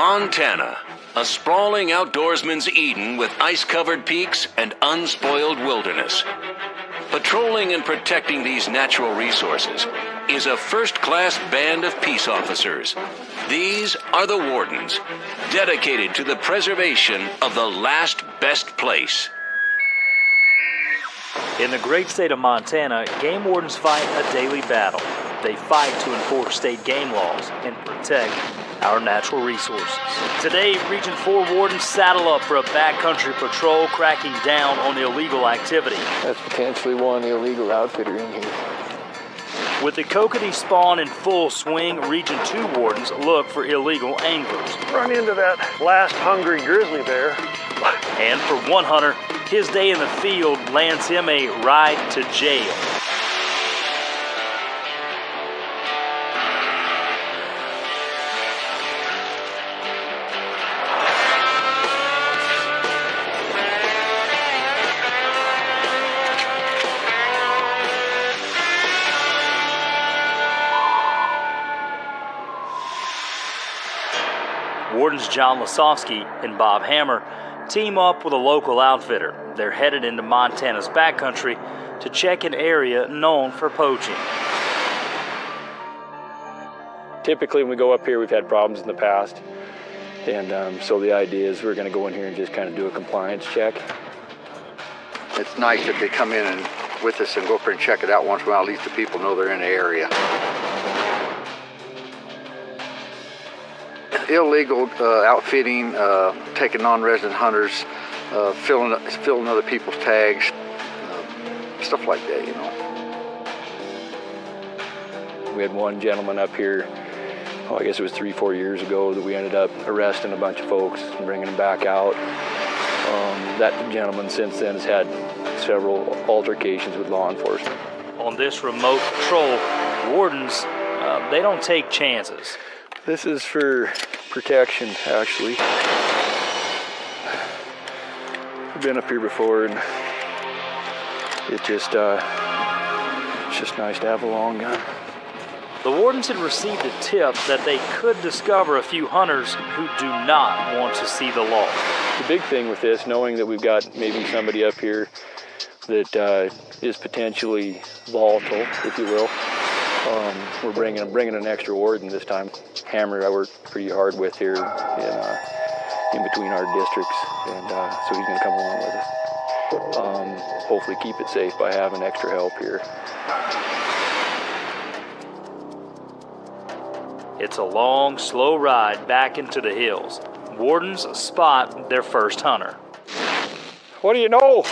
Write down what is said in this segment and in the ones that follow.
Montana, a sprawling outdoorsman's Eden with ice-covered peaks and unspoiled wilderness. Patrolling and protecting these natural resources is a first-class band of peace officers. These are the Wardens, dedicated to the preservation of the last best place. In the great state of Montana, game wardens fight a daily battle. They fight to enforce state game laws and protect our natural resources. Today, Region 4 wardens saddle up for a backcountry patrol cracking down on illegal activity. That's potentially one illegal outfitter in here. With the kokanee spawn in full swing, Region 2 wardens look for illegal anglers. Run into that last hungry grizzly bear. And for one hunter, his day in the field lands him a ride to jail. Wardens John Lasofsky and Bob Hammer team up with a local outfitter. They're headed into Montana's backcountry to check an area known for poaching. Typically when we go up here, we've had problems in the past. And so the idea is we're going to go in here and just kind of do a compliance check. It's nice that they come in and with us and go up here and check it out once in a while. At least the people know they're in the area. Illegal outfitting, taking non-resident hunters, filling other people's tags, stuff like that, you know. We had one gentleman up here, I guess it was 3-4 years ago, that we ended up arresting a bunch of folks and bringing them back out. That gentleman since then has had several altercations with law enforcement. On this remote patrol, wardens, they don't take chances. This is for protection, actually. I've been up here before, and it's just nice to have a long gun. The wardens had received a tip that they could discover a few hunters who do not want to see the law. The big thing with this, knowing that we've got maybe somebody up here that is potentially volatile, if you will, we're bringing an extra warden this time. Hammer I work pretty hard with here in between our districts, and so he's going to come along with us. Hopefully keep it safe by having extra help here. It's a long, slow ride back into the hills. Wardens spot their first hunter. What do you know?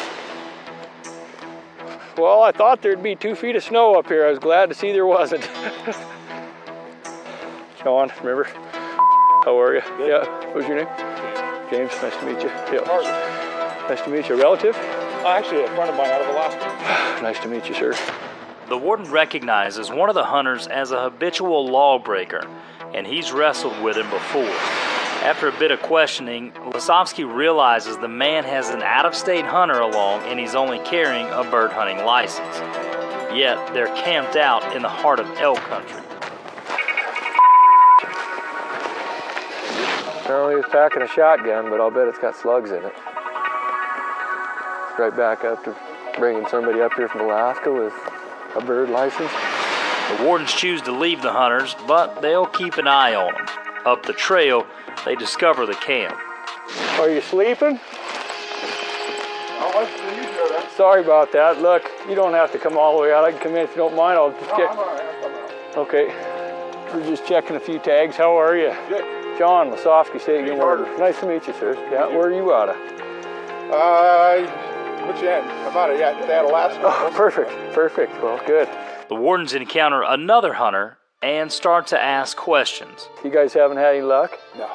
Well, I thought there'd be 2 feet of snow up here. I was glad to see there wasn't. Sean, remember? How are you? Good. Yeah. What's your name? James. Nice to meet you. Yeah. Nice to meet you. A relative? Actually, a friend of mine out of Alaska. Nice to meet you, sir. The warden recognizes one of the hunters as a habitual lawbreaker, and he's wrestled with him before. After a bit of questioning, Lasofsky realizes the man has an out-of-state hunter along and he's only carrying a bird hunting license. Yet, they're camped out in the heart of elk country. Apparently he's packing a shotgun, but I'll bet it's got slugs in it. Right back up to bringing somebody up here from Alaska with a bird license. The wardens choose to leave the hunters, but they'll keep an eye on them. Up the trail, they discover the camp. Are you sleeping? I'll let you do that. Sorry about that. Look, you don't have to come all the way out. I can come in if you don't mind. I'll just get... I'm all right. I'll come out. Okay. We're just checking a few tags. How are you? Good. John Lasofsky, State Game Warden. Nice to meet you, sir. Yeah, where are you out of? Which end? I'm out of Alaska. Oh, perfect. Well, good. The wardens encounter another hunter and start to ask questions. You guys haven't had any luck? No.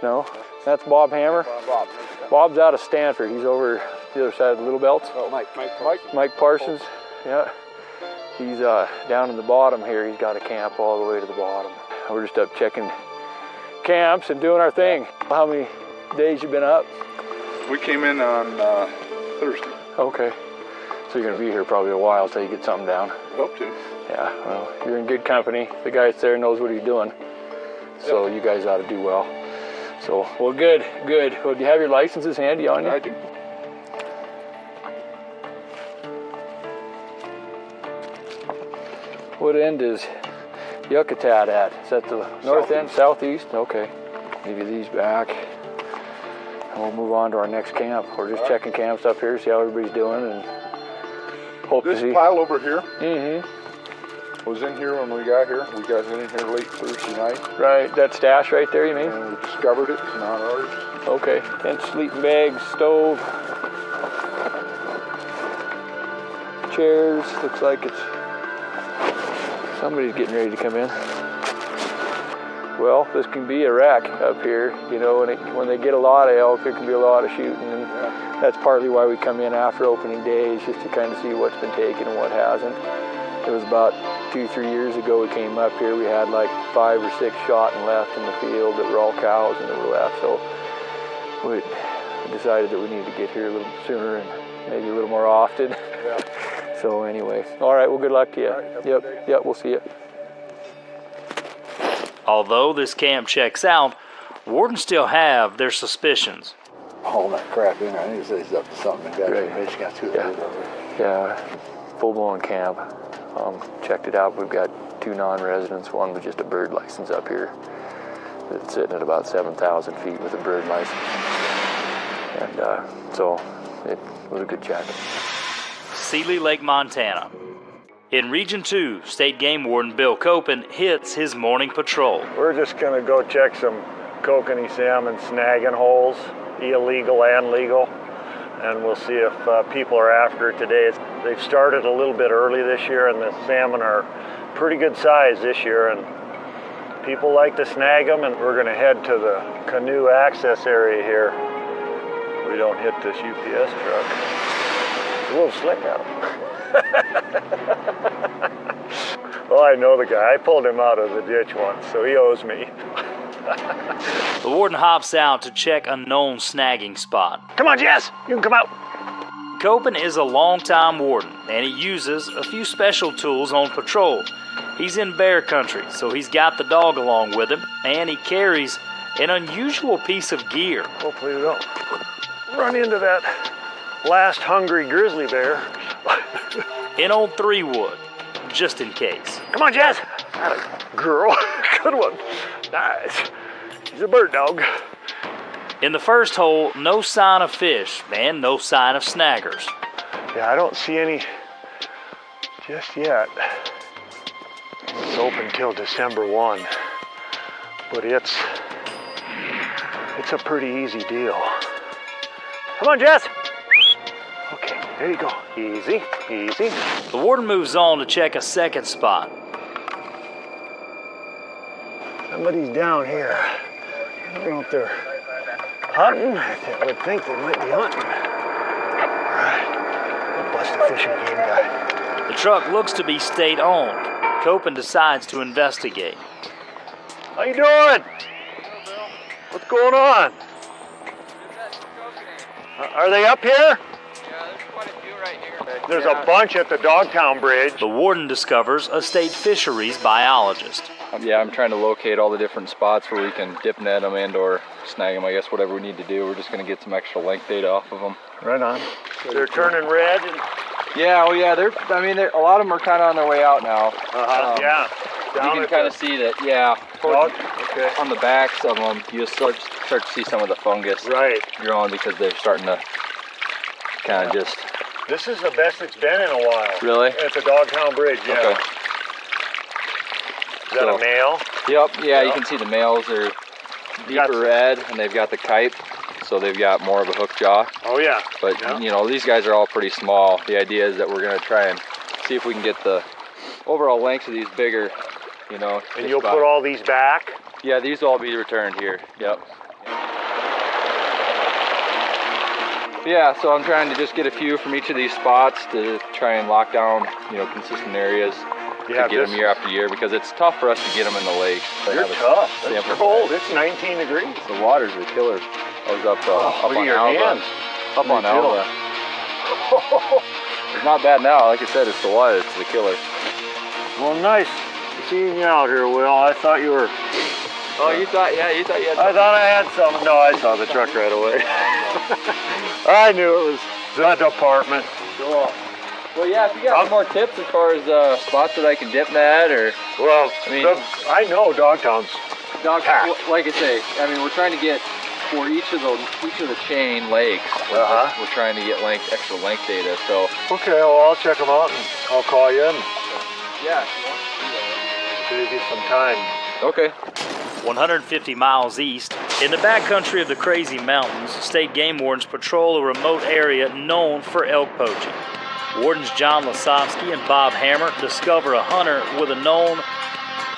No? That's Bob Hammer? Bob. Bob's out of Stanford. He's over the other side of the Little Belts. Oh, Mike Parsons. Yeah. He's down in the bottom here. He's got a camp all the way to the bottom. We're just up checking camps and doing our thing. How many days you been up? We came in on Thursday. Okay. So you're going to be here probably a while till you get something down. Hope to. Yeah, well, you're in good company. The guy that's there knows what he's doing. So you guys ought to do well. So, well, good, good. Well, do you have your licenses handy on you? I do. What end is Yucatan at? Is that the north end, southeast? Okay. Give you these back. And we'll move on to our next camp. We're just checking camps up here, see how everybody's doing, and hope to see. This pile over here Mm-hmm. was in here when we got here. We got in here late Thursday night. Right, that stash right there, you mean? And we discovered it. It's not ours. Okay. Tent, sleeping bags, stove, chairs. Looks like it's somebody's getting ready to come in. Well, this can be a wreck up here. You know, when they get a lot of elk, there can be a lot of shooting, and that's partly why we come in after opening days, just to kind of see what's been taken and what hasn't. It was about 2-3 years ago we came up here. We had like 5 or 6 shot and left in the field that were all cows and that were left. So we decided that we needed to get here a little sooner and maybe a little more often. Yeah. So anyway, all right, well, good luck to you. All right, have a good day. Yep, we'll see you. Although this camp checks out, Wardens still have their suspicions. All that crap in there. I think it's up to something. Right. It's got two Yeah. of those. Yeah, full-blown camp. Checked it out. We've got 2 non-residents, one with just a bird license up here. It's sitting at about 7,000 feet with a bird license. And so it was a good check. Seeley Lake, Montana. In Region 2, State Game Warden Bill Copen hits his morning patrol. We're just gonna go check some kokanee salmon snagging holes, illegal and legal, and we'll see if people are after it today. They've started a little bit early this year, and the salmon are pretty good size this year, and people like to snag them, and we're gonna head to the canoe access area here. We don't hit this UPS truck. It's a little slick out. Well, I know the guy. I pulled him out of the ditch once, so he owes me. The warden hops out to check a known snagging spot. Come on, Jess! You can come out. Copen is a longtime warden, and he uses a few special tools on patrol. He's in bear country, so he's got the dog along with him, and he carries an unusual piece of gear. Hopefully we don't run into that last hungry grizzly bear. An old 3-wood, just in case. Come on, Jess! Atta girl. Good one. Nice. He's a bird dog. In the first hole, no sign of fish, and no sign of snaggers. Yeah, I don't see any just yet. It's open till December 1, but it's a pretty easy deal. Come on, Jess! Okay, there you go. Easy, easy. The warden moves on to check a second spot. Somebody's down here. I don't know if they're hunting. I would think they might be hunting. All right, I'll bust a fishing game guy. The truck looks to be state-owned. Copen decides to investigate. How you doing? What's going on? Are they up here? There's a bunch at the Dogtown Bridge. The warden discovers a state fisheries biologist. Yeah, I'm trying to locate all the different spots where we can dip net them and or snag them. I guess whatever we need to do. We're just going to get some extra length data off of them. Right on. They're turning red. Yeah, well, yeah, a lot of them are kind of on their way out now. Yeah. You can kind of see that, yeah. Okay. On the backs of them, you'll start to see some of the fungus growing because they're starting to kind of just... This is the best it's been in a while. Really? At the Dogtown Bridge, yeah. Okay. Is that a male? Yep, yeah, you can see the males are deeper red, and they've got the kite, so they've got more of a hook jaw. Oh, yeah. But, you know, these guys are all pretty small. The idea is that we're going to try and see if we can get the overall lengths of these bigger, you know. And you'll put all these back? Yeah, these will all be returned here, yep. Yeah, so I'm trying to just get a few from each of these spots to try and lock down, you know, consistent areas to get them year after year, because it's tough for us to get them in the lake. You're tough. It's cold. It's 19 degrees. The waters are killer. I was up look on at your Alba. hands. Up on Alba. It's not bad now. Like I said, it's the water. It's the killer. Well, nice seeing you out here, Will. I thought you were Oh, you thought, yeah, you thought you had I thought I had some. No, I saw the truck right away. I knew it was the department. Cool. Well, yeah, if you got some more tips as far as spots that I can dip net, or Well, I mean- I know Dogtown's Doc, packed. like I say, I mean, we're trying to get for each of the chain lakes. We're trying to get extra length data. So Okay, well, I'll check them out and I'll call you in. yeah. Give you some time. Okay. 150 miles east, in the backcountry of the Crazy Mountains, state game wardens patrol a remote area known for elk poaching. Wardens John Lasovsky and Bob Hammer discover a hunter with a known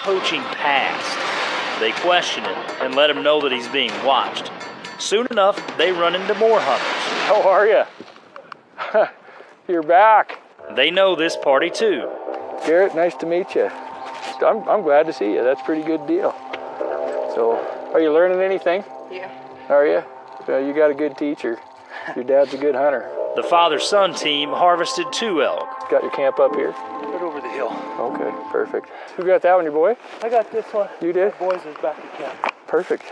poaching past. They question him and let him know that he's being watched. Soon enough, they run into more hunters. How are you? You're back. They know this party too. Garrett, nice to meet you. I'm glad to see you. That's a pretty good deal. So, are you learning anything? Yeah. Are you? Well, you got a good teacher. Your dad's a good hunter. The father-son team harvested 2 elk. Got your camp up here? Right over the hill. Okay, perfect. Who got that one, your boy? I got this one. You did? Boys is back at camp. Perfect.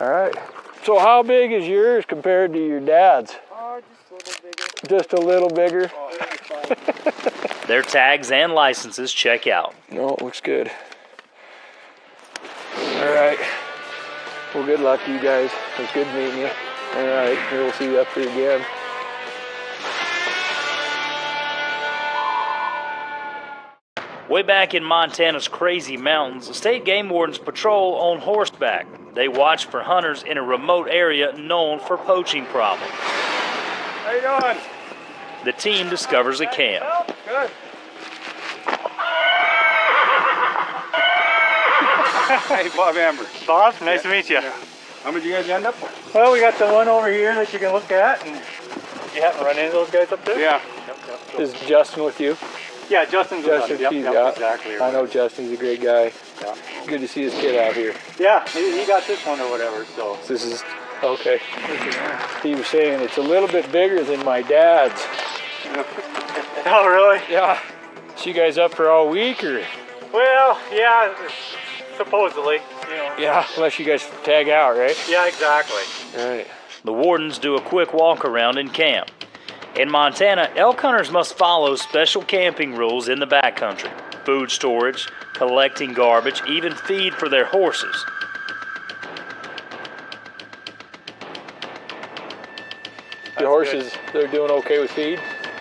All right. So how big is yours compared to your dad's? Oh, just a little bigger. Just a little bigger? Oh, it'll be fine. Their tags and licenses check out. No, it looks good. All right. Well, good luck to you guys. It was good meeting you. All right, we'll see you up here again. Way back in Montana's Crazy Mountains, state game wardens patrol on horseback. They watch for hunters in a remote area known for poaching problems. How you doing? The team discovers a camp. Good. Hey, Bob Amber. Bob, nice to meet you. How many you guys end up? Well, we got the one over here that you can look at, and you happen to run into those guys up there? Yeah. Yep. Is Justin with you? Yeah, Justin's with us. Justin, Yep, yeah. exactly. I know Justin. He's a great guy. Yeah. Good to see his kid out here. Yeah, he got this one or whatever, so. This is, okay. He was saying it's a little bit bigger than my dad's. Oh, really? Yeah. So you guys up for all week, or? Well, yeah, supposedly, you know. Yeah, unless you guys tag out, right? Yeah, exactly. All right. The wardens do a quick walk around in camp. In Montana, elk hunters must follow special camping rules in the backcountry. Food storage, collecting garbage, even feed for their horses. Your horses, they're doing okay with feed?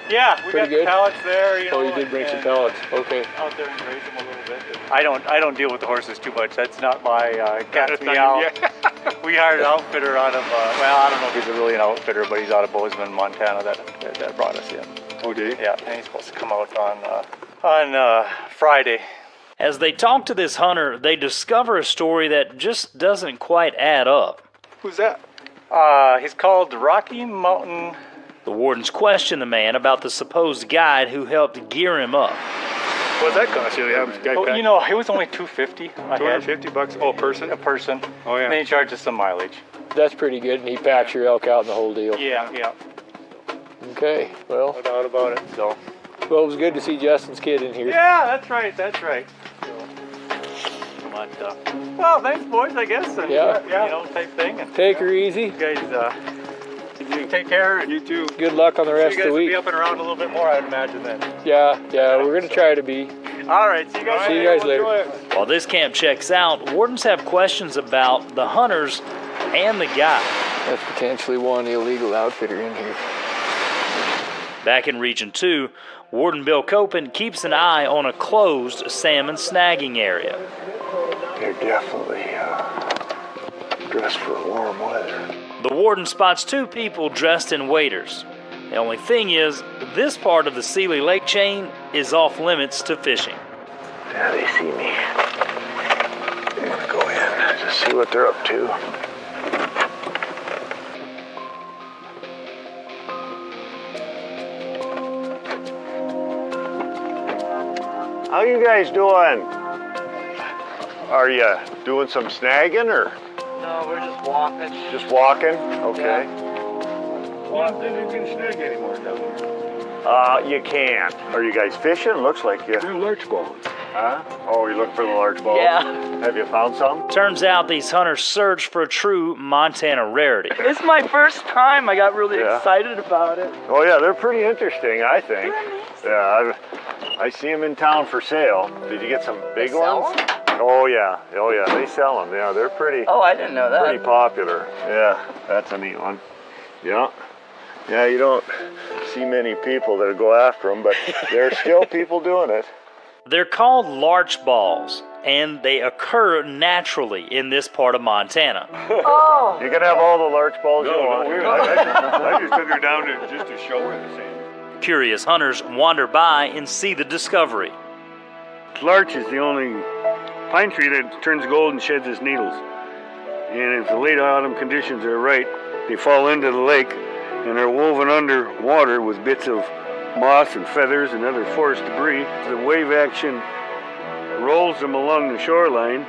Yeah, we Pretty got good. the pellets there, you know. Oh, you did bring some and, pellets. Okay. out there and graze them a little bit. I don't deal with the horses too much. That's not my cat's meow. We hired an outfitter out of well, I don't know if he's really an outfitter, but he's out of Bozeman, Montana. That brought us in. Oh, did he? Yeah, and he's supposed to come out on Friday. As they talk to this hunter, they discover a story that just doesn't quite add up. Who's that? He's called the Rocky Mountain. The wardens question the man about the supposed guide who helped gear him up. What's that cost you? Well, you know, it was only $250 a head. $250? Oh, person? A person. Oh, yeah. And then he charges some mileage. That's pretty good, and he packs your elk out in the whole deal. Yeah. Okay, well, No doubt about it. So. it was good to see Justin's kid in here. Yeah, that's right. But, well, thanks, boys, I guess. And, Yeah. You know, type thing. And Take her easy. you guys, take care. And You too. Good luck on the rest you of guys the will week. be up and around a little bit more, I'd imagine then. Yeah, we're gonna try to be. All right, see you guys. See you guys later. Enjoy it. While this camp checks out, wardens have questions about the hunters and the guide. That's potentially one illegal outfitter in here. Back in Region 2, Warden Bill Copen keeps an eye on a closed salmon snagging area. They're definitely dressed for warm weather. The warden spots 2 people dressed in waders. The only thing is, this part of the Seeley Lake chain is off limits to fishing. Yeah, they see me. I'm gonna go in to see what they're up to. How you guys doing? Are you doing some snagging or No, we're just walking. just walking? Okay. One thing you can snag anymore down here. You can't. Are you guys fishing? Looks like you. They're large balls. Huh? Oh, you look for the large balls? Yeah. Have you found some? Turns out these hunters search for a true Montana rarity. It's my first time. I got really Yeah. excited about it. Oh yeah, they're pretty interesting, I think. Yeah, I see them in town for sale. Did you get some big sell ones? Oh yeah, they sell them. Yeah, they're pretty Oh, I didn't know that. pretty popular. Yeah, that's a neat one. Yeah. Yeah, you don't see many people that go after them, but there's still people doing it. They're called larch balls, and they occur naturally in this part of Montana. Oh. You can have all the larch balls you want. I just took her down just to show her the same. Curious hunters wander by and see the discovery. Larch is the only pine tree that turns gold and sheds its needles. And if the late autumn conditions are right, they fall into the lake and are woven under water with bits of moss and feathers and other forest debris. The wave action rolls them along the shoreline.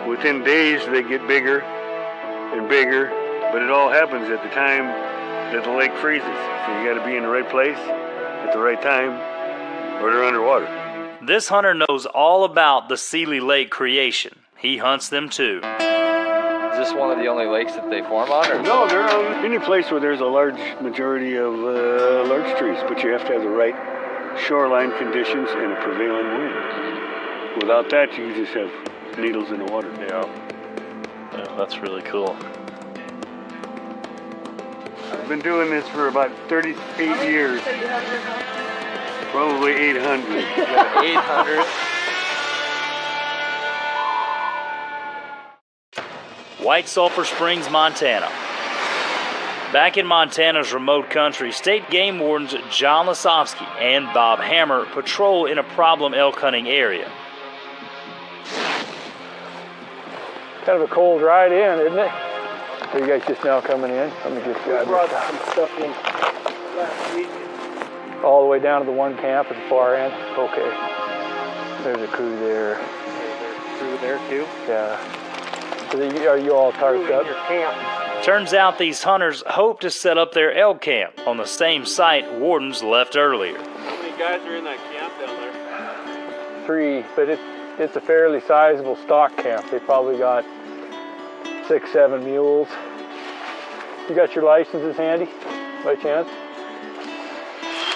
Within days they get bigger and bigger, but it all happens at the time that the lake freezes. So you gotta be in the right place at the right time or they're underwater. This hunter knows all about the Seeley Lake creation. He hunts them too. Is this one of the only lakes that they form on? Or? No, they're on any place where there's a large majority of larch trees, but you have to have the right shoreline conditions and a prevailing wind. Without that, you just have needles in the water. Yeah, that's really cool. I've been doing this for about 38 years. Probably 800. 800. White Sulphur Springs, Montana. Back in Montana's remote country, state game wardens John Lasofsky and Bob Hammer patrol in a problem elk hunting area. Kind of a cold ride in, isn't it? Are you guys just now coming in? Let me just grab Brought this. some stuff in last week. All the way down to the one camp at the far end? Okay. There's a crew there. Through there too. Yeah. So are you all tarped up? Your camp. Turns out these hunters hope to set up their elk camp on the same site wardens left earlier. How many guys are in that camp down there? 3, but it's a fairly sizable stock camp. They probably got 6, 7 mules. You got your licenses handy, by chance?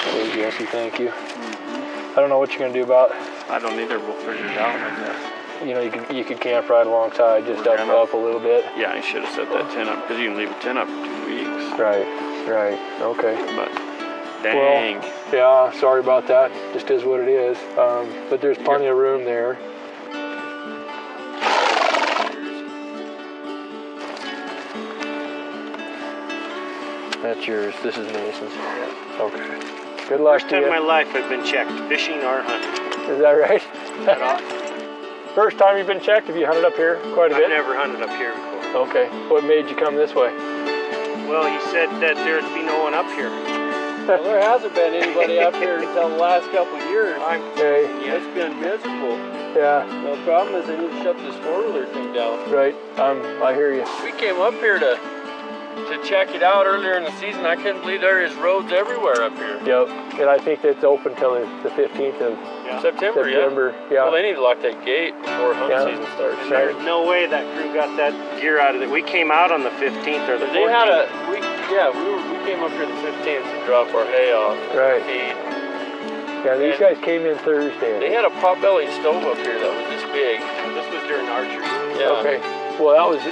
Oh, yes, and thank you. I don't know what you're gonna do about it. I don't either. We'll figure it out, I guess. You know, you could camp right alongside, just up a little bit. Yeah, I should have set that tent up because you can leave a tent up for 2 weeks. Right, okay. But dang. Well, yeah, sorry about that. Just is what it is. But there's plenty of room there. That's yours. This is Mason's. Okay. Good luck First to time you. in my life I've been checked, fishing or hunting. Is that right? First time you've been checked? Have you hunted up here quite a bit? I've never hunted up here before. Okay. What made you come this way? Well, he said that there'd be no one up here. Well, there hasn't been anybody up here until the last couple of years. Okay. It's been miserable. Yeah. The problem is they need to shut this four-wheeler thing down. Right. I hear you. We came up here to check it out earlier in the season. I couldn't believe there is roads everywhere up here. Yep. And I think it's open till the 15th of September. Yeah. Well, they need to lock that gate before hunt season starts. Right. There's no way that crew got that gear out of it. We came out on the 15th or the 14th. They had we came up here the 15th to drop our hay off. Right. Feed. Yeah, these guys came in Thursday. They had a pot-bellied stove up here that was this big. This was during archery. Yeah. Okay. Well, that was,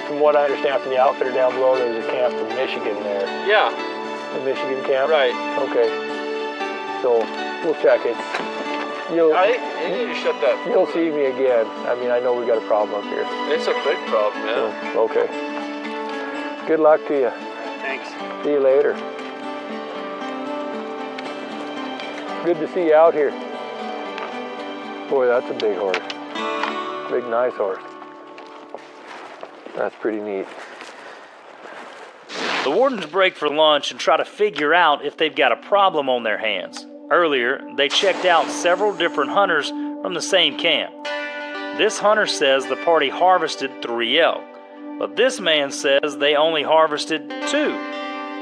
from what I understand from the outfitter down below, there was a camp in Michigan there. Yeah. A Michigan camp? Right. Okay. So, we'll check it. They need to shut that. You'll see me again. I mean, I know we got a problem up here. It's a big problem, man. So, okay. Good luck to you. Thanks. See you later. Good to see you out here. Boy, that's a big horse. Big, nice horse. That's pretty neat. The wardens break for lunch and try to figure out if they've got a problem on their hands. Earlier, they checked out several different hunters from the same camp. This hunter says the party harvested 3 elk, but this man says they only harvested 2.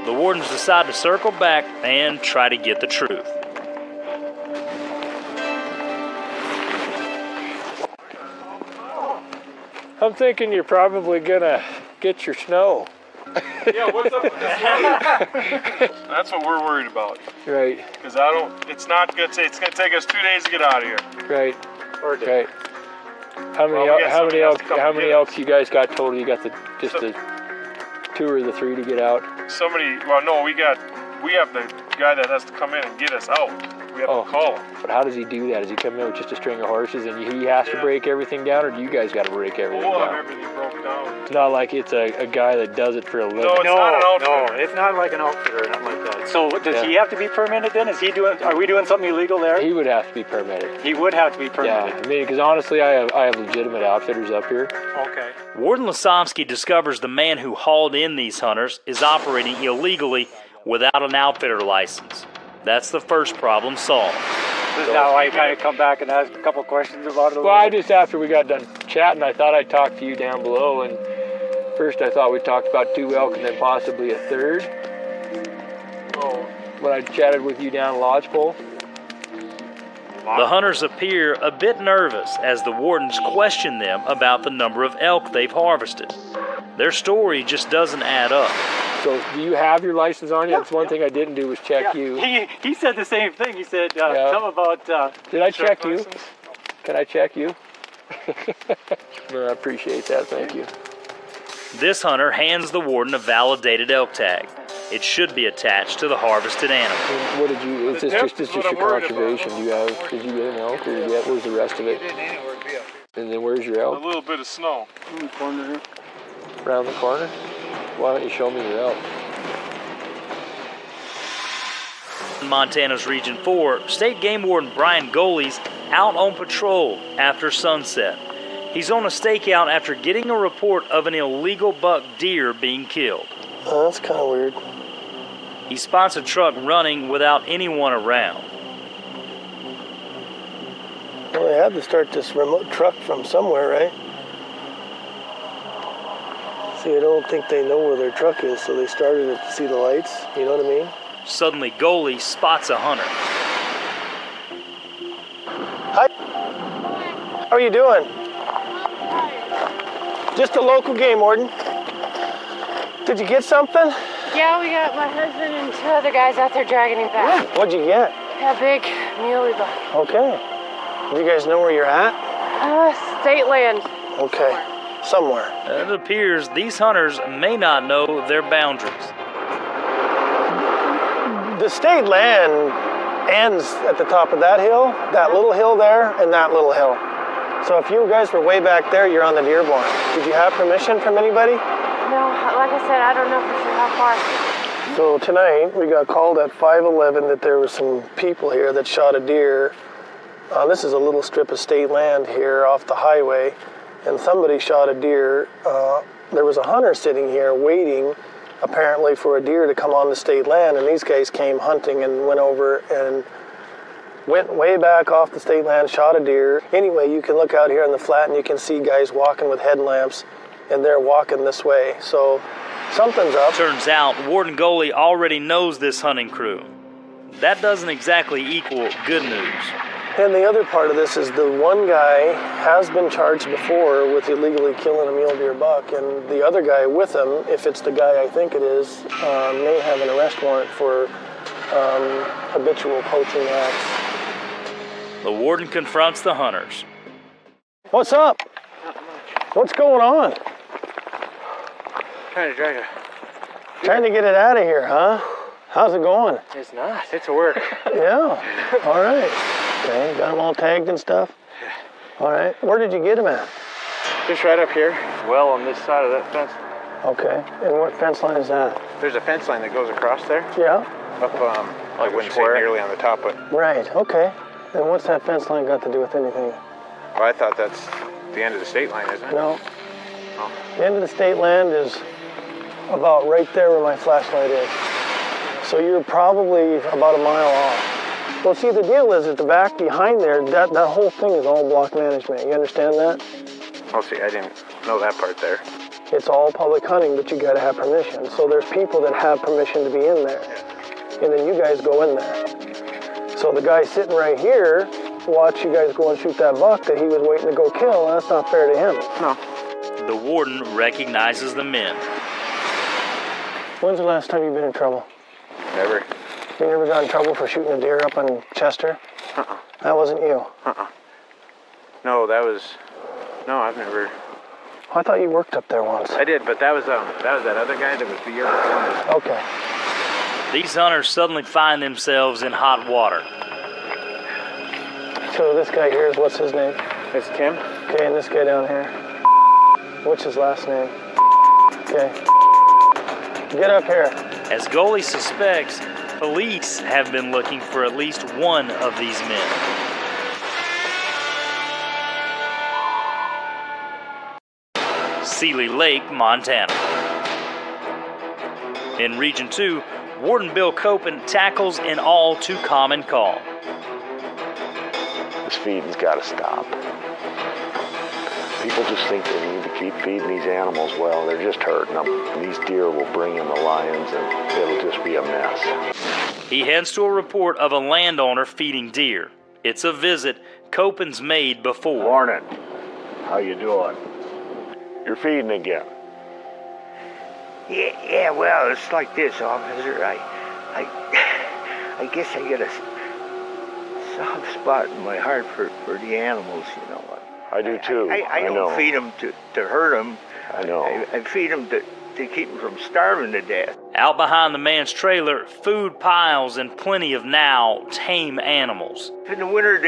The wardens decide to circle back and try to get the truth. I'm thinking you're probably gonna get your snow. Yeah, what's up with this weather? That's what we're worried about. Right. Because it's not good. It's gonna take us 2 days to get out of here. Right. Or a day. Right. How many elk you guys got total? You got the 2 or the 3 to get out? We have the guy that has to come in and get us out. We have to call him. But how does he do that? Does he come in with just a string of horses and he has to break everything down, or do you guys got to break everything We'll down? have everything broke down. It's not like it's a guy that does it for a living. No, it's not an outfitter. No, it's not like an outfitter or nothing like that. So does he have to be permitted then? Are we doing something illegal there? He would have to be permitted. He would have to be permitted. Yeah, I mean, because honestly, I have legitimate outfitters up here. Okay. Warden Lasovsky discovers the man who hauled in these hunters is operating illegally without an outfitter license. That's the first problem solved. This is now why you kind of come back and ask a couple questions about it. Well, after we got done chatting, I thought I'd talk to you down below, and first I thought we talked about 2 elk and then possibly a 3rd. Oh. When I chatted with you down Lodgepole. The hunters appear a bit nervous as the wardens question them about the number of elk they've harvested. Their story just doesn't add up. So, do you have your license on you? That's one thing I didn't do was check you. He said the same thing. He said something about... Did I check you? Can I check you? No, I appreciate that. Thank you. This hunter hands the warden a validated elk tag. It should be attached to the harvested animal. What did you? Is this just your conservation? Did you get an elk, or where's the rest of it? And then where's your elk? A little bit of snow. In the corner. Around the corner? Why don't you show me your elk? In Montana's Region 4, State Game Warden Brian Goley's out on patrol after sunset. He's on a stakeout after getting a report of an illegal buck deer being killed. Oh, that's kind of weird. He spots a truck running without anyone around. Well, they had to start this remote truck from somewhere, right? See, I don't think they know where their truck is, so they started it to see the lights, you know what I mean? Suddenly, Goley spots a hunter. Hi. How are you doing? Just a local game warden. Did you get something? Yeah, we got my husband and 2 other guys out there dragging him back. What'd you get? A big muley buck. Okay. Do you guys know where you're at? State land. Okay. Somewhere. It appears these hunters may not know their boundaries. The state land ends at the top of that hill, that little hill there, and that little hill. So if you guys were way back there, you're on the deer blind. Did you have permission from anybody? No, like I said, I don't know for sure how far. So tonight, we got called at 5:11 that there were some people here that shot a deer. This is a little strip of state land here off the highway, and somebody shot a deer. There was a hunter sitting here waiting, apparently, for a deer to come on the state land, and these guys came hunting and went over and went way back off the state land, shot a deer. Anyway, you can look out here on the flat and you can see guys walking with headlamps, and they're walking this way. So something's up. Turns out Warden Goley already knows this hunting crew. That doesn't exactly equal good news. And the other part of this is the one guy has been charged before with illegally killing a mule deer buck, and the other guy with him, if it's the guy I think it is, may have an arrest warrant for habitual poaching acts. The warden confronts the hunters. What's up? What's going on? Trying to get it out of here, huh? How's it going? It's not. It's a work. Yeah. All right. Okay. Got them all tagged and stuff? Yeah. All right. Where did you get them at? Just right up here. Well, on this side of that fence. Okay. And what fence line is that? There's a fence line that goes across there. Yeah. Up, I wouldn't say nearly on the top, but... Right. Okay. And what's that fence line got to do with anything? Well, I thought that's the end of the state line, isn't it? No. Oh. The end of the state land is about right there where my flashlight is. So you're probably about a mile off. Well, see, the deal is at the back behind there, that whole thing is all block management. You understand that? Oh, see, I didn't know that part there. It's all public hunting, but you got to have permission. So there's people that have permission to be in there. And then you guys go in there. So the guy sitting right here, watch you guys go and shoot that buck that he was waiting to go kill. That's not fair to him. No. The warden recognizes the men. When's the last time you've been in trouble? Never. You never got in trouble for shooting a deer up on Chester? That wasn't you? No, no, I've never. Oh, I thought you worked up there once. I did, but that was that other guy that was the year before. Okay. These hunters suddenly find themselves in hot water. So this guy here is, what's his name? It's Tim. Okay, and this guy down here. What's his last name? Okay. Get up here. As Goalie suspects, police have been looking for at least one of these men. Seeley Lake, Montana. In Region 2, Warden Bill Copen tackles an all too common call. This feeding's got to stop. People just think they need to keep feeding these animals. Well, they're just hurting them. These deer will bring in the lions, and it'll just be a mess. He heads to a report of a landowner feeding deer. It's a visit Copen's made before. Morning. How you doing? You're feeding again. Yeah, well, it's like this, officer. I guess I get a soft spot in my heart for the animals, you know. I do too. I don't feed them to hurt them. I know. I feed them to keep them from starving to death. Out behind the man's trailer, food piles and plenty of now tame animals. In the winter,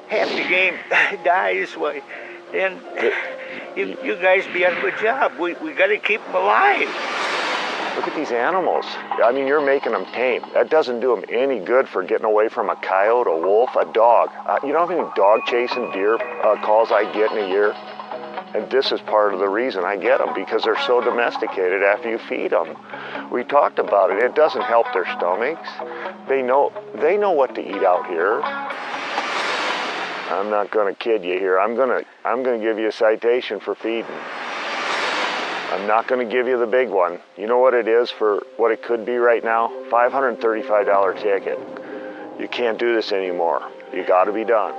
half the game dies. Then you guys be on a good job. We got to keep them alive. Look at these animals. I mean, you're making them tame. That doesn't do them any good for getting away from a coyote, a wolf, a dog. You know how many dog chasing deer calls I get in a year? And this is part of the reason I get them, because they're so domesticated after you feed them. We talked about it. It doesn't help their stomachs. They know what to eat out here. I'm not going to kid you here. I'm going to give you a citation for feeding. I'm not going to give you the big one. You know what it is for what it could be right now? $535 ticket. You can't do this anymore. You got to be done.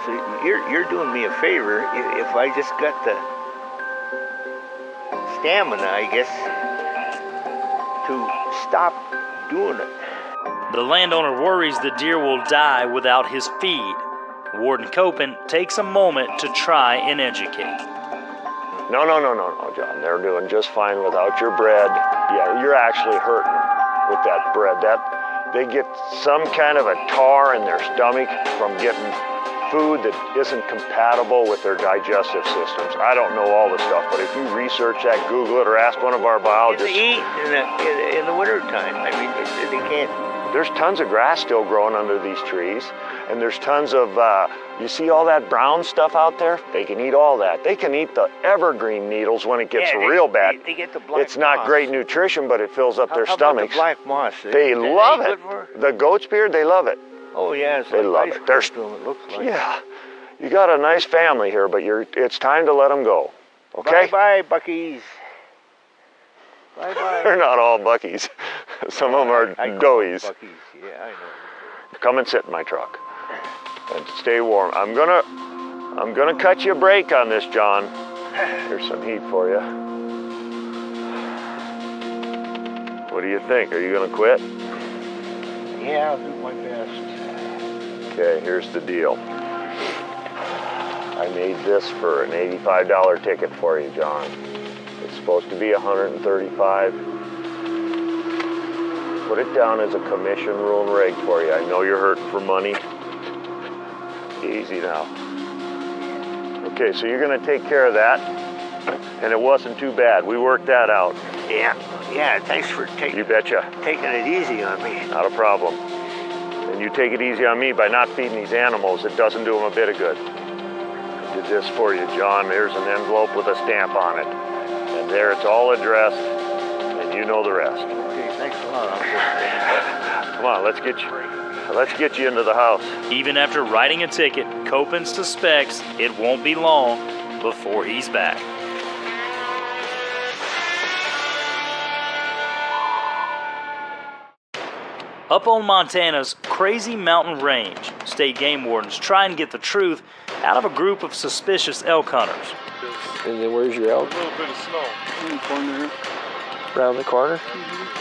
So you're doing me a favor if I just got the stamina, I guess, to stop doing it. The landowner worries the deer will die without his feed. Warden Copen takes a moment to try and educate. No, John. They're doing just fine without your bread. Yeah, you're actually hurting them with that bread. They get some kind of a tar in their stomach from getting food that isn't compatible with their digestive systems. I don't know all the stuff, but if you research that, Google it, or ask one of our biologists. They eat in the wintertime. I mean, they can't. There's tons of grass still growing under these trees, and there's tons of, you see all that brown stuff out there? They can eat all that. They can eat the evergreen needles when it gets real bad. They get the black It's not moss. Great nutrition, but it fills up their How stomachs. about the black moss? They love it. The goat's beard, they love it. Oh, yeah. It's they love nice it. There's, to them, it looks like. Yeah. You got a nice family here, but it's time to let them go. Okay? Bye-bye, Buckies. Bye-bye. They're not all Buckies. Some of them are doughies. Buckies. Yeah, I know. Come and sit in my truck and stay warm. I'm gonna cut you a break on this, John. Here's some heat for you. What do you think? Are you gonna quit? Yeah, I'll do my best. Okay, here's the deal. I made this for an $85 ticket for you, John. It's supposed to be $135. Put it down as a commission rule and reg for you. I know you're hurting for money. Easy now. Okay, so you're gonna take care of that, and it wasn't too bad. We worked that out. Yeah, thanks for taking You betcha. Taking it easy on me. Not a problem. And you take it easy on me by not feeding these animals. It doesn't do them a bit of good. I did this for you, John. There's an envelope with a stamp on it. And there it's all addressed, and you know the rest. Okay, thanks a lot. Come on, let's get you into the house. Even after writing a ticket, Copen suspects it won't be long before he's back. Up on Montana's crazy mountain range, state game wardens try and get the truth out of a group of suspicious elk hunters. And then where's your elk? A little bit of snow. In the corner. Around the corner?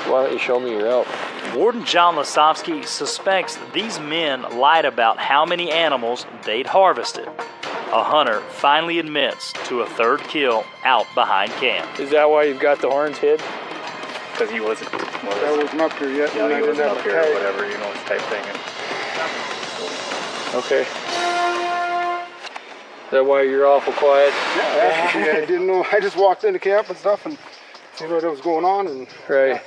Why don't you show me your elk? Warden John Lasovsky suspects these men lied about how many animals they'd harvested. A hunter finally admits to a third kill out behind camp. Is that why you've got the horns hid? Because he wasn't. I wasn't up here yet. Yeah, he wasn't up here or whatever, type thing. Okay. Is that why you're awful quiet? Yeah, actually, I didn't know. I just walked into camp and stuff and seen what was going on. And right.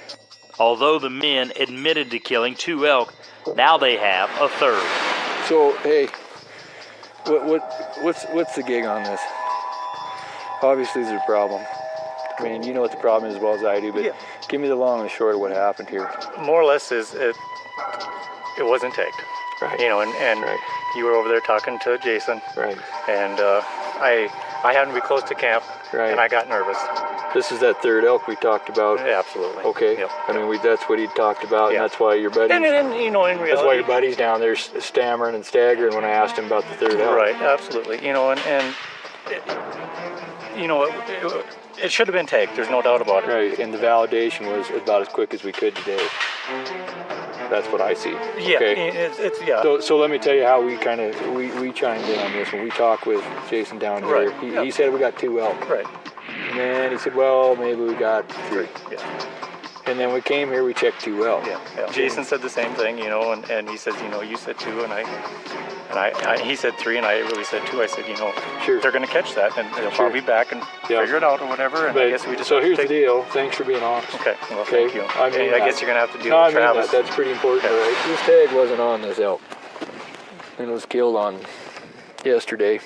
Although the men admitted to killing 2 elk, now they have a third. So, hey, what's the gig on this? Obviously, there's a problem. I mean, you know what the problem is as well as I do, but give me the long and short of what happened here. More or less, is it wasn't tagged. Right. And right. You were over there talking to Jason. Right. And I happened to be close to camp, right. And I got nervous. This is that third elk we talked about. Yeah, absolutely. Okay. Yep. I mean, that's what he talked about, and that's why your buddies. And in reality, that's why your buddies down there stammering and staggering when I asked him about the third elk. Right. Absolutely. It should have been tagged. There's no doubt about it. Right. And the validation was about as quick as we could today. That's what I see. Yeah. Okay. It's yeah. So let me tell you how we kind of we chimed in on this when we talked with Jason down here. Right. He said we got 2 elk. Right. And then he said, well, maybe we got 3. Yeah. And then we came here, we checked 2 elk. Yeah. Jason said the same thing, and he says, you said 2, and he said 3, and I really said 2. I said, sure. They're going to catch that, and they'll probably be back and figure it out or whatever. And I guess we just so here's the deal. Thanks for being honest. Okay. Well, thank you. I mean, I guess you're going to have to deal with Travis. That's pretty important, right? This tag wasn't on this elk. And it was killed on yesterday.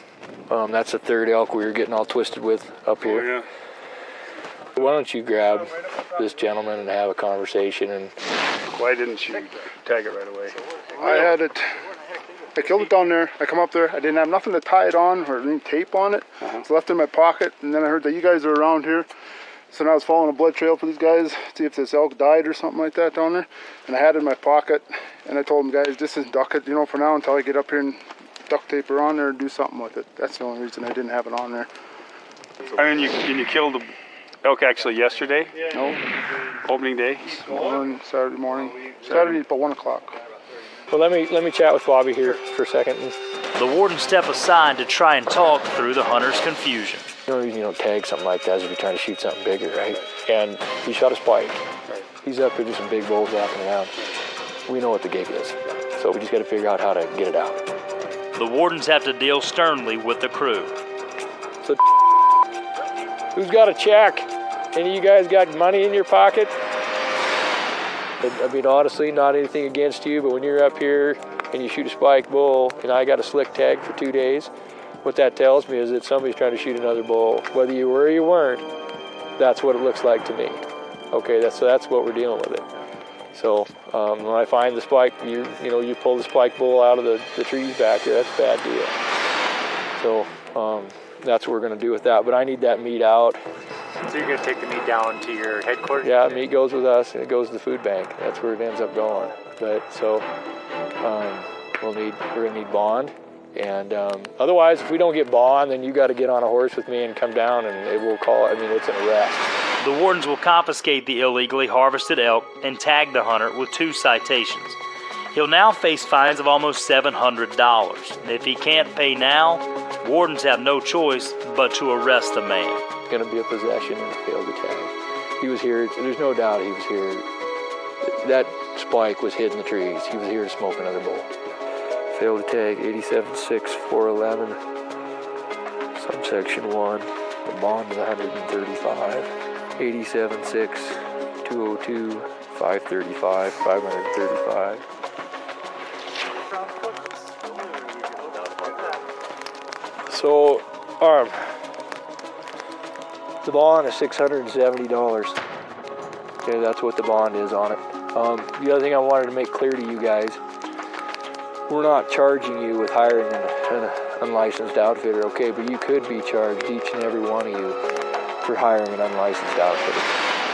That's the third elk we were getting all twisted with up here. Oh, yeah. Why don't you grab this gentleman and have a conversation? And why didn't you tag it right away? I had it. I killed it down there. I come up there. I didn't have nothing to tie it on or any tape on it. So I left it in my pocket. And then I heard that you guys are around here. So now I was following a blood trail for these guys, see if this elk died or something like that down there. And I had it in my pocket. And I told them, guys, just duck it, for now until I get up here and duct tape her on there and do something with it. That's the only reason I didn't have it on there. I mean, you killed the elk actually yesterday? No. Opening day? Saturday morning. Saturday about 1 o'clock. Well, let me chat with Bobby here for a second. The warden stepped aside to try and talk through the hunter's confusion. The only reason you don't tag something like that is if you're trying to shoot something bigger, right? And he shot a spike. He's up here, there's some big bulls walking around. We know what the gig is, so we just got to figure out how to get it out. The wardens have to deal sternly with the crew. So, who's got a check? Any of you guys got money in your pocket? I mean, honestly, not anything against you, but when you're up here and you shoot a spike bull and I got a slick tag for 2 days, what that tells me is that somebody's trying to shoot another bull. Whether you were or you weren't, that's what it looks like to me. Okay, that's what we're dealing with it. So when I find the spike, you pull the spike bull out of the trees back here, that's a bad deal. So that's what we're going to do with that. But I need that meat out. So you're going to take the meat down to your headquarters? Yeah, meat goes with us and it goes to the food bank. That's where it ends up going. But so we're going to need bond. And otherwise, if we don't get bond, then you got to get on a horse with me and come down, and it will call. I mean, it's an arrest. The wardens will confiscate the illegally harvested elk and tag the hunter with 2 citations. He'll now face fines of almost $700. If he can't pay now, wardens have no choice but to arrest the man. It's going to be a possession and a failed to tag. He was here. There's no doubt he was here. That spike was hid in the trees. He was here to smoke another bull. Failed to tag 876411, subsection 1. The bond is 135. 876202, 535, 535. So, the bond is $670. Okay, that's what the bond is on it. The other thing I wanted to make clear to you guys, we're not charging you with hiring an unlicensed outfitter, okay? But you could be charged, each and every one of you, for hiring an unlicensed outfitter.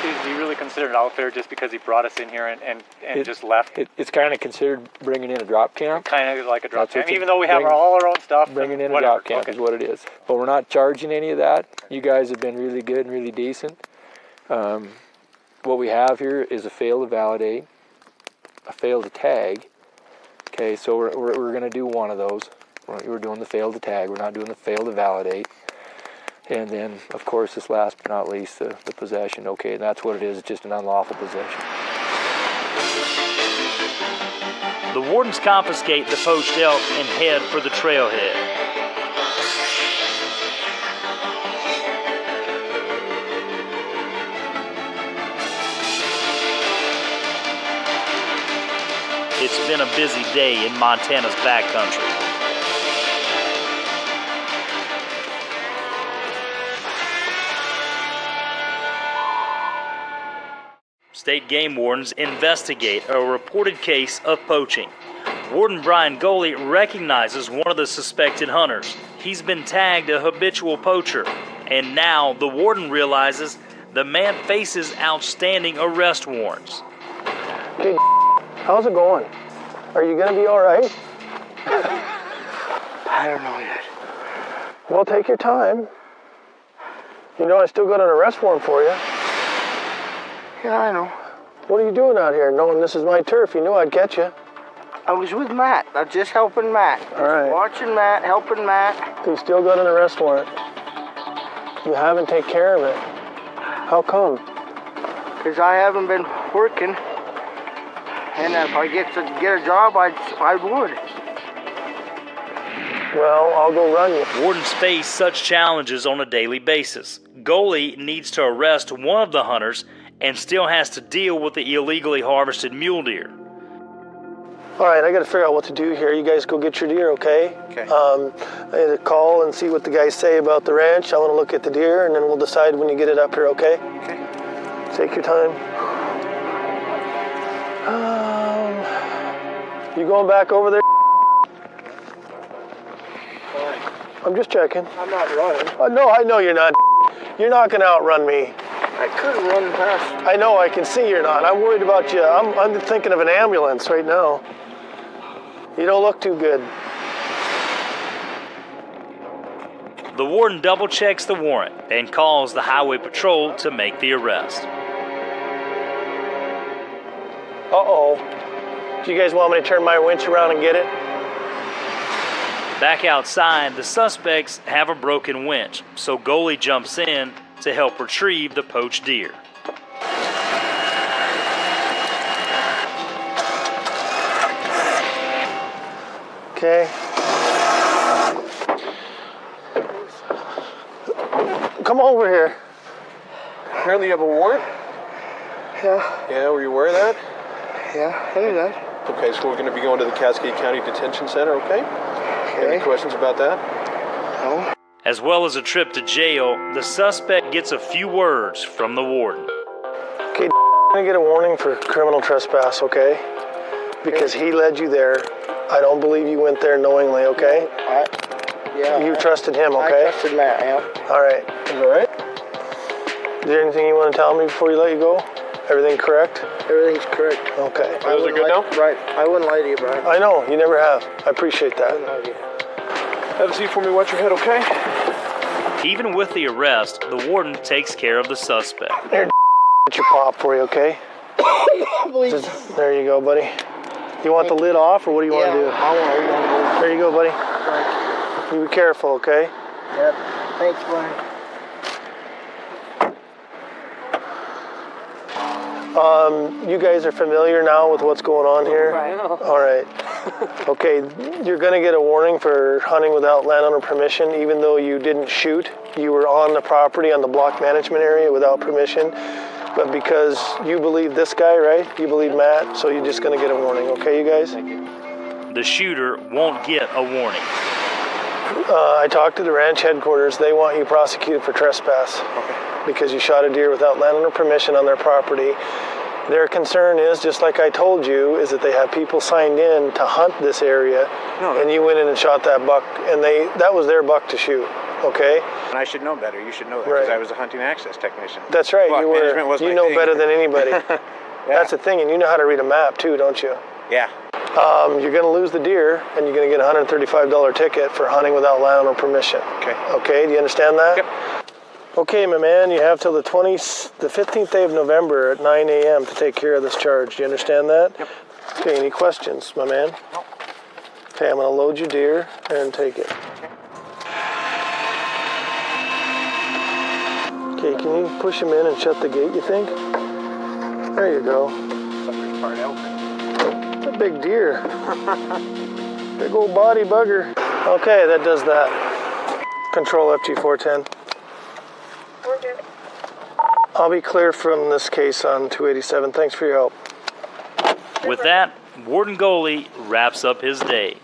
Is he really considered an outfitter just because he brought us in here and just left? It's kind of considered bringing in a drop camp. Kind of like a drop camp, That's even though we have all our own stuff. Bringing in whatever. a drop camp is what it is. But we're not charging any of that. You guys have been really good and really decent. What we have here is a fail to validate, a fail to tag. Okay, so we're going to do one of those. We're doing the fail to tag. We're not doing the fail to validate. And then, of course, this last but not least, the possession. Okay, and that's what it is. It's just an unlawful possession. The Wardens confiscate the poached elk and head for the trailhead. It's been a busy day in Montana's backcountry. State game wardens investigate a reported case of poaching. Warden Brian Goley recognizes one of the suspected hunters. He's been tagged a habitual poacher, and now the warden realizes the man faces outstanding arrest warrants. Hey, how's it going? Are you gonna be all right? I don't know yet. Well, take your time. You know I still got an arrest warrant for you. Yeah, I know. What are you doing out here knowing this is my turf? You knew I'd catch you. I was with Matt. I was just helping Matt. All right. Watching Matt, helping Matt. You still got an arrest warrant. You haven't taken care of it. How come? Because I haven't been working. And if I get a job, I would. Well, I'll go run you. Wardens face such challenges on a daily basis. Goley needs to arrest one of the hunters and still has to deal with the illegally harvested mule deer. All right, I got to figure out what to do here. You guys go get your deer, okay? Okay. I need to call and see what the guys say about the ranch. I want to look at the deer, and then we'll decide when you get it up here, okay? Okay. Take your time. You going back over there? I'm just checking. I'm not running. No, I know you're not. You're not going to outrun me. I couldn't run past. I know, I can see you're not. I'm worried about you. I'm thinking of an ambulance right now. You don't look too good. The warden double checks the warrant and calls the highway patrol to make the arrest. Uh-oh. Do you guys want me to turn my winch around and get it? Back outside, the suspects have a broken winch, so Goley jumps in to help retrieve the poached deer. Okay. Come over here. Apparently you have a warrant? Yeah. Yeah, were you aware of that? Yeah, I knew that. Okay, so we're going to be going to the Cascade County Detention Center, okay? Okay. Any questions about that? No. As well as a trip to jail, the suspect gets a few words from the warden. Okay, I'm gonna get a warning for criminal trespass, okay? Because he led you there. I don't believe you went there knowingly, okay? You trusted him, okay? I trusted Matt, yeah. All right. Is that right? Is there anything you want to tell me before you let you go? Everything correct? Everything's correct. Okay. Is it good now? Right. I wouldn't lie to you, Brian. I know, you never have. I appreciate that. Have a seat for me, watch your head, okay? Even with the arrest, the warden takes care of the suspect. Here, get your pop for you, okay? Please. There you go, buddy. You want the lid off, or what do you want to do? I want to. There you go, buddy. Right. You be careful, okay? Yep. Thanks, Brian. You guys are familiar now with what's going on here? Right. All right. Okay, you're going to get a warning for hunting without landowner permission, even though you didn't shoot. You were on the property, on the block management area without permission. But because you believe this guy, right? You believe Matt, so you're just going to get a warning, okay, you guys? The shooter won't get a warning. I talked to the ranch headquarters. They want you prosecuted for trespass. Okay. Because you shot a deer without landowner permission on their property. Their concern is, just like I told you, is that they have people signed in to hunt this area, and you went in and shot that buck, and that was their buck to shoot, okay? And I should know better. You should know that because I was a hunting access technician. That's right. Block management was you my know thing. better than anybody. That's the thing, and you know how to read a map too, don't you? Yeah. You're going to lose the deer, and you're going to get a $135 ticket for hunting without landowner permission. Okay. Okay, do you understand that? Yep. Okay, my man, you have till the 15th day of November at 9 a.m. to take care of this charge. Do you understand that? Yep. Okay, any questions, my man? No. Okay, I'm going to load your deer and take it. Okay, can you push him in and shut the gate, you think? There you go. Sucker's part elk. It's a big deer. Big old body bugger. Okay, that does that. Control FG410. I'll be clear from this case on 287. Thanks for your help. With that, Warden Goalie wraps up his day.